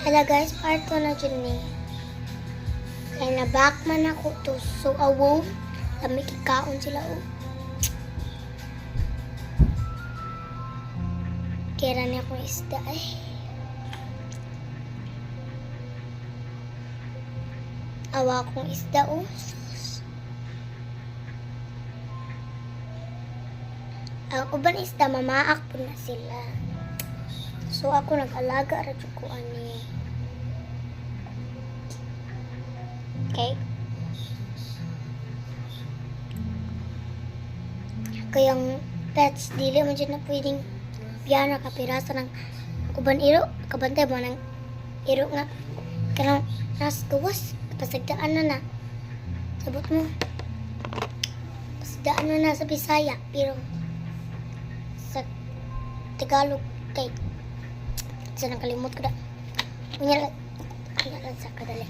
Kaya guys, part 1 na dyan eh. Kaya na-back man ako to. So, awo. Kami kikaon sila oh. Kaya na akong isda eh. Awa akong isda oh. Sus. Ang uban isda, mamaak po na sila. So, ako nag-alaga radyo ko ani. Okay? Kayang pets, dili mo dyan na pwedeng piyana kapirasa ng uban iro. Kabantay mo ng iro nga. Karang nas gawas. Pasagdaan na na. Sabot mo. Pasagdaan na sa Bisaya. Pero sa Tagalog kay sa nakalimot ko na. Unya lang sa kadali.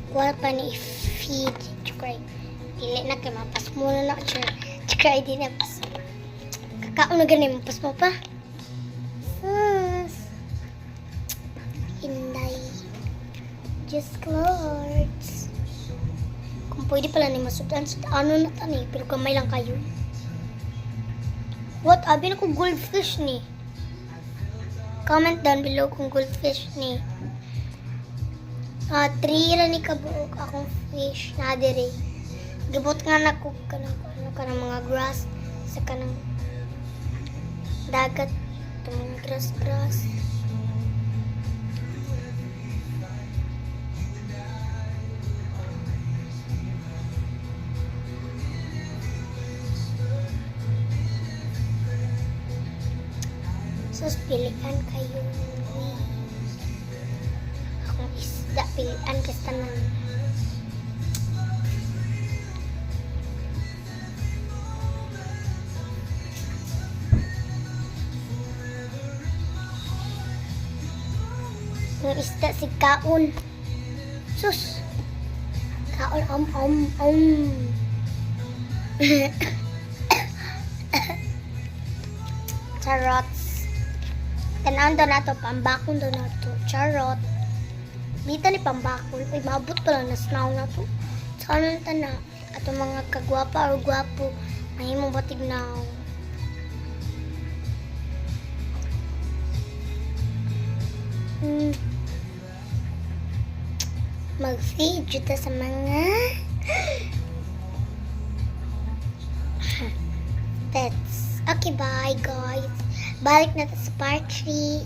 Wala pa ni feed. Chukray. Dili na kay mapas mo na na. Chukray di na pas. Kakaon na ganun. Mapas mo pa. Sus. Hinday. Just clothes. Kung pwede pala ni masudan, ano na tani, pero kamay lang kayo. What? Abi na kung goldfish ni. Comment down below kung goldfish ni. 3 lang ni kabuok akong fish na dire. Gabot nga na ko kanang mga grass sa kanang dagat, mga grass. Sus, pilihan kayo. Akong isda, pilihan kasi tanan. Yung isda si kaon. Sus. Kaon, Charots. Tanaan daw na to, pambakon daw na to. Charot. Dito ni pambakon. Uy, mabot pa lang na snaw na to. Sana na na. Ato mga kagwapa o gwapo. May mong batig na. Mag-feed juta sa mga pets. Okay, bye guys. Balik na sa part 3.